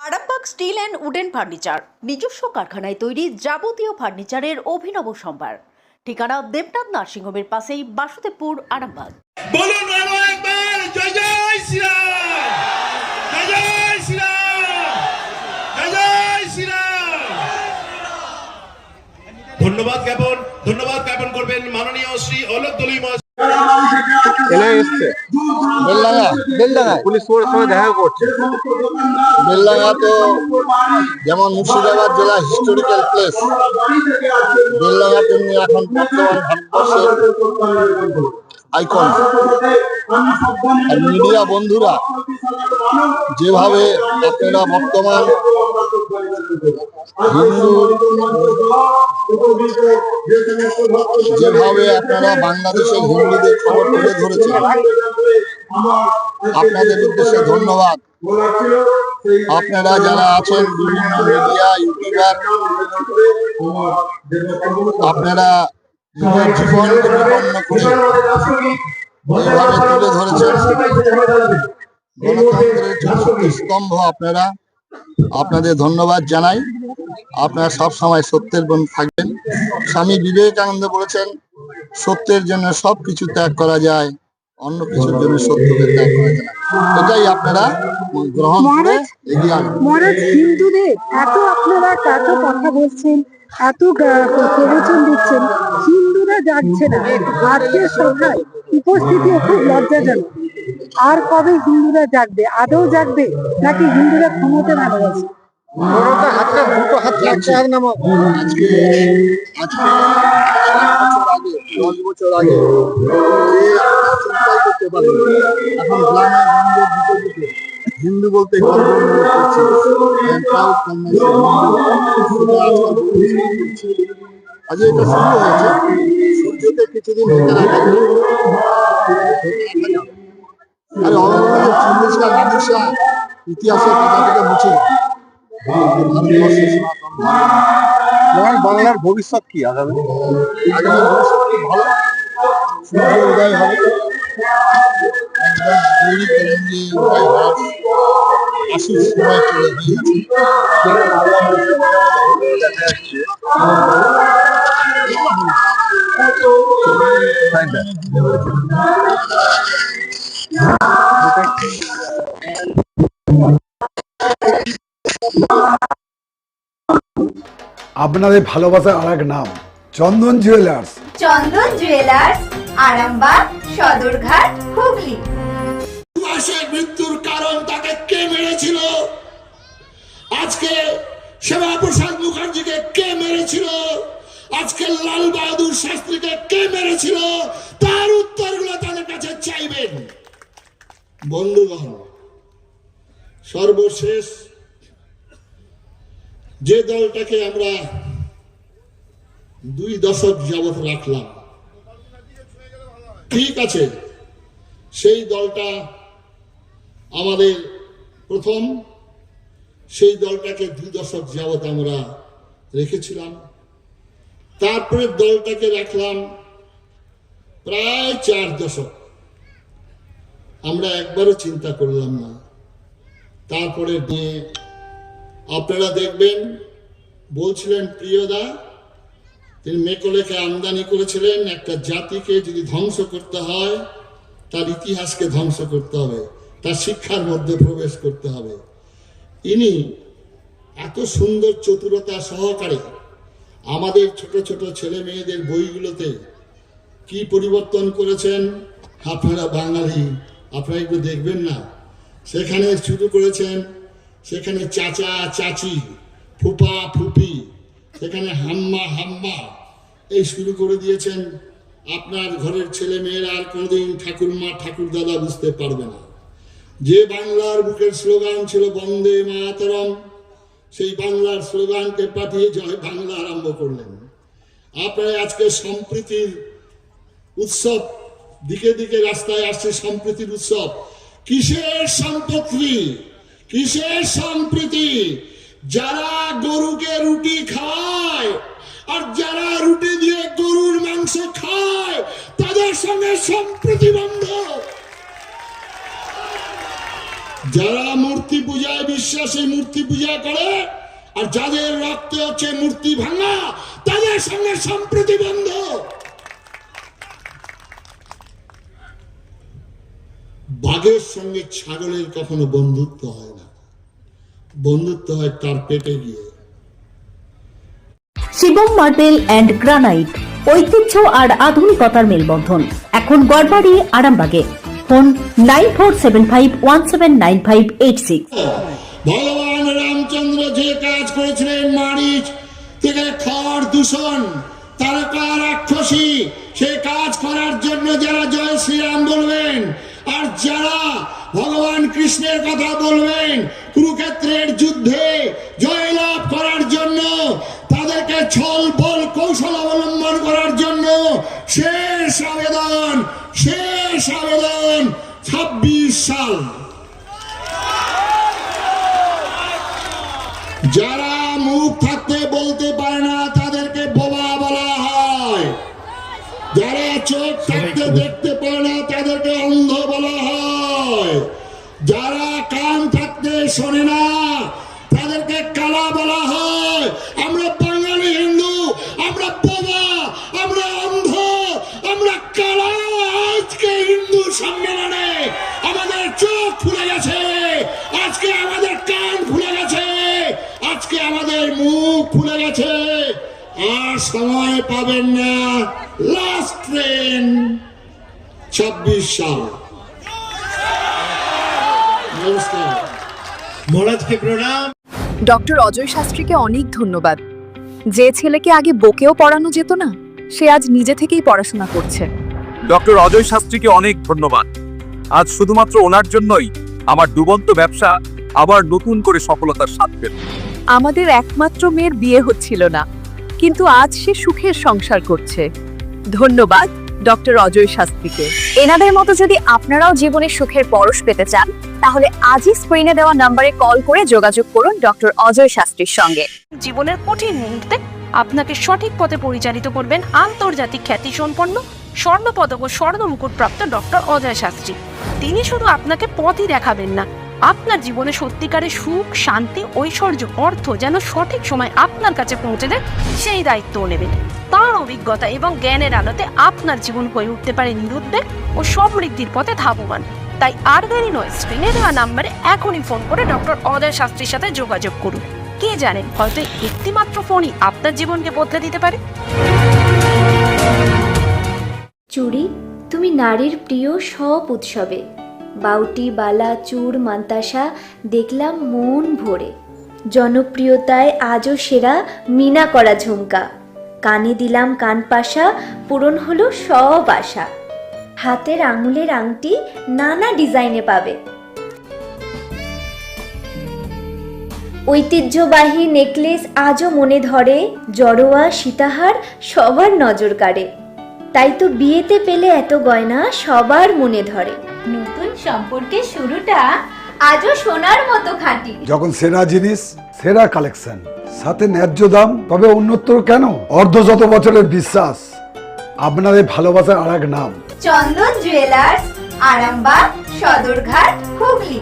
Arambagh steel and wooden furniture নিজস্ব কারখানায় তৈরি যাবতীয় ফার্নিচারের অভিনব সম্ভার। ঠিকানা দেবনাথ নার্সিংহোমের পাশেই, বাসুদেবপুর, আরামবাগ। বলুন আরো একবার জয় জয় শ্রীরাম, জয় জয় শ্রীরাম, জয় জয় শ্রীরাম। ধন্যবাদ জ্ঞাপন করবেন মাননীয় শ্রী অলোক দলুই মহাশয়। পুলিশ সঙ্গে দেখা করছে। বেলডাঙ্গা তো যেমন মুর্শিদাবাদ জেলা হিস্টোরিক্যাল প্লেস, বেলডাঙ্গা তেমনি এখন বর্তমান ভারতবর্ষের আইকন। আর মিডিয়া বন্ধুরা যেভাবে আপনারা বর্তমান যেভাবে আপনারা বাংলাদেশের হিন্দুদের খবর তুলে ধরেছেন, আপনাদের উদ্দেশ্যে ধন্যবাদ। আপনারা যারা আছেন বিভিন্ন মিডিয়া ইউটিউবার, আপনারা জীবনকে বিপন্ন করে এইভাবে তুলে ধরেছেন গণতন্ত্রের চতুর্থ স্তম্ভ। আপনাদের ধন্যবাদ জানাই। আপনারা সব সময় সত্যের পথে থাকবেন। স্বামী বিবেকানন্দ বলেছেন, সত্যের জন্য সবকিছু ত্যাগ করা যায়, অন্য কিছুর জন্য সত্যকে ত্যাগ করা যায় না। এটাই আপনারা গ্রহণ করে এগিয়ে আসবেন। মহারাজ, হিন্দুদের এত আপনারা এত কথা বলছেন, এত প্রবচন দিচ্ছেন, হিন্দুরা জাগছে না। আজকের সভায় উপস্থিতি খুব লজ্জাজনক। আর কবে হিন্দুরা জাগবে? আদৌ জাগবে নাকি হিন্দুরা ক্ষমতা ভালোবাসে? আজকে 10 বছর আগে চিন্তাই করতে পারেন। এখন হিন্দু বলতে গর্ব অনুভব করছি। আজ এটা শুরু হয়েছে, সূর্যকে কিছুদিন হেঁটে রাখা আর চল্লিশটা মানুষরা ইতিহাসের কথা থেকে মুছে বাংলার ভবিষ্যৎ কি? আগামী ভবিষ্যৎ কি ভালো, সূর্য উদয় হবে। আশির সময় চলে গিয়েছে। আপনাদের ভালোবাসার আর এক নাম চন্দন জুয়েলার্স। চন্দন জুয়েলার্স, আরামবাগ, সদরঘাট, হুগলি। সুভাষের মৃত্যুর কারণ তাকে কে মেরেছিল? আজকে শ্যামাপ্রসাদ মুখার্জিকে কে মেরেছিল? আজকে লাল বাহাদুর শাস্ত্রীকে কে মেরেছিল? তার উত্তরগুলো তাদের কাছে চাইবেন। বন্ধুগণ, সর্বশেষ যে দলটাকে আমরা 2 দশক যাবত রাখলাম, ঠিক আছে, সেই দলটা আমাদের প্রথম, সেই দলটাকে 2 দশক যাবত আমরা রেখেছিলাম। তারপরে দলটাকে রাখলাম প্রায় 4 দশক। আমরা একবারও চিন্তা করলাম না। তারপরে নিয়ে আপনারা দেখবেন, বলছিলেন প্রিয়দা, তিনি মেকলেকে আমদানি করেছিলেন। একটা জাতিকে যদি ধ্বংস করতে হয়, তার ইতিহাসকে ধ্বংস করতে হবে, তার শিক্ষার মধ্যে প্রবেশ করতে হবে। ইনি এত সুন্দর চতুরতা সহকারে আমাদের ছোট ছোট ছেলে মেয়েদের বইগুলোতে কি পরিবর্তন করেছেন, আপনারা বাঙালি, আপনারা একটু দেখবেন না। সেখানে শুরু করেছেন, সেখানে চাচা চাচি, ফুপা ফুপি, সেখানে হাম্মা হাম্মা, এই শুরু করে দিয়েছেন। আপনার ঘরের ছেলে মেয়েরা আর কোনোদিন ঠাকুরমা ঠাকুরদাদা বুঝতে পারবে না। যে বাংলার বুকের স্লোগান ছিল বন্দে মাতরম, সেই বাংলার স্লোগানকে পাঠিয়ে জয় বাংলা আরম্ভ করলেন। আপনারা আজকে সম্প্রীতির উৎসব, দিকে দিকে রাস্তায় আসছে সম্প্রীতির উৎসব। কিসের সম্পত্তি, কিসের সম্প্রীতি? যারা গরুকে রুটি খায় আর যারা রুটি দিয়ে গরুর মাংস খায়, তাদের সঙ্গে সম্প্রীতি বন্ধ। যারা মূর্তি পূজায় বিশ্বাসী, মূর্তি পূজা করে, আর যাদের রক্তে হচ্ছে মূর্তি ভাঙা, তাদের সঙ্গে সম্প্রতি বন্ধ। বাঘের সঙ্গে ছাগলের কখনো বন্ধুত্ব হয় না, বন্ধুত্ব হয় তার পেটে গিয়ে। শিবম মার্বেল অ্যান্ড গ্রানাইট, ঐতিহ্য আর আধুনিকতার মেলবন্ধন, এখন গড়বাড়ি আরামবাগে। ফোন 9475179586। ভগবান রামচন্দ্র যে কাজ করেছিলেন, মারিচ থেকে খড় দূষণ, তারকা রাক্ষসী, সে কাজ করার জন্য যারা জয় শ্রীরাম বলবেন, আর যারা ভগবান কৃষ্ণের কথা বলবেন কুরুক্ষেত্রের যুদ্ধে জয়লাভ করার জন্য, তাদেরকে ছল বল কৌশল অবলম্বন করার জন্য শেষ আবেদন 26 সাল। যারা মুখ থাকতে বলতে পারে না তাদেরকে বোবা বলা হয়, যারা চোখ থাকতে দেখতে পারে না তাদেরকে অন্ধ বলা হয়, যারা কান থাকতে শোনে না তাদেরকে কালা বলা হয়। আমরা বাঙালি হিন্দু, আমরা বোবা, আমরা অন্ধ, আমরা কালা। আজকে হিন্দু সম্মেলনে আমাদের চোখ খুলে গেছে, আজকে আমাদের কান খুলে গেছে, আজকে আমাদের মুখ খুলে গেছে। আর সময় পাবেন না, লাস্ট ট্রেন 26 সাল। নমস্কার। মহারাজকে প্রণাম। ডক্টর অজয় শাস্ত্রীকে অনেক ধন্যবাদ। যে ছেলেকে আগে বকেও পড়ানো যেত না, সে আজ নিজে থেকেই পড়াশোনা করছে। ডক্টর অজয় শাস্ত্রীকে অনেক ধন্যবাদ। আজ শুধুমাত্র ওনার জন্যই আমার ডুবন্ত ব্যবসা আবার নতুন করে সফলতার স্বাদ পেল। আমাদের একমাত্র মেয়ের বিয়ে হচ্ছিল না, কিন্তু আজ সে সুখের সংসার করছে। ধন্যবাদ ডক্টর অজয় শাস্ত্রীকে। এনাদের মতো যদি আপনারাও জীবনে সুখের পরশ পেতে চান, তাহলে আজই স্ক্রিনে দেওয়া নম্বরে কল করে যোগাযোগ করুন ডক্টর অজয় শাস্ত্রীর সঙ্গে। জীবনের কঠিন মুহূর্তে আপনাকে সঠিক পথে পরিচালিত করবেন আন্তর্জাতিক খ্যাতিসম্পন্ন স্বর্ণপদক ও স্বর্ণ মুকুট প্রাপ্ত ডক্টর অজয় শাস্ত্রী। তিনি শুধু আপনাকে পথই দেখাবেন না, আপনার জীবনে সত্যিকারের সুখ, শান্তি, ঐশ্বর্য, অর্থ যেন সঠিক সময় আপনার কাছে পৌঁছে দেয়, সেই দায়িত্বও নেবেন। তার অভিজ্ঞতা এবং জ্ঞানের আলোতে আপনার জীবন হয়ে উঠতে পারে নিরুদ্বেগ ও সমৃদ্ধির পথে ধাবমান। তাই আর দেরি নয়, স্ক্রিনে দেওয়া নাম্বারে এখনই ফোন করে ডক্টর অজয় শাস্ত্রীর সাথে যোগাযোগ করুন। কে জানেন, হয়তো একটি মাত্র ফোনই আপনার জীবনকে বদলে দিতে পারে। চুড়ি, তুমি নারীর প্রিয় সব উৎসবে। বাউটি, বালা, চূড়, মান্তাসা দেখলাম মন ভরে। জনপ্রিয়তায় আজও সেরা মিনা করা ঝুমকা। কানে দিলাম কানপাশা, পূরণ হলো সব আশা। হাতের আঙুলের আংটি নানা ডিজাইনে পাবে। ঐতিহ্যবাহী নেকলেস আজও মনে ধরে। জড়োয়া, সীতাহার সবার নজর কাড়ে। তাই তো বিয়েতে পেলে এত গয়না সবার মনে ধরে। নতুন সম্পর্কের শুরুটা আজও সোনার মতো খাঁটি। যখন সেরা জিনিস, সেরা কালেকশন, সাথে ন্যায্য দাম, তবে উন্নতর কেন? অর্ধশত বছরের বিশ্বাস, আপনাদের ভালোবাসার আর এক নাম। চন্দন জুয়েলার্স, আরামবাগ, সদরঘাট, হুগলি।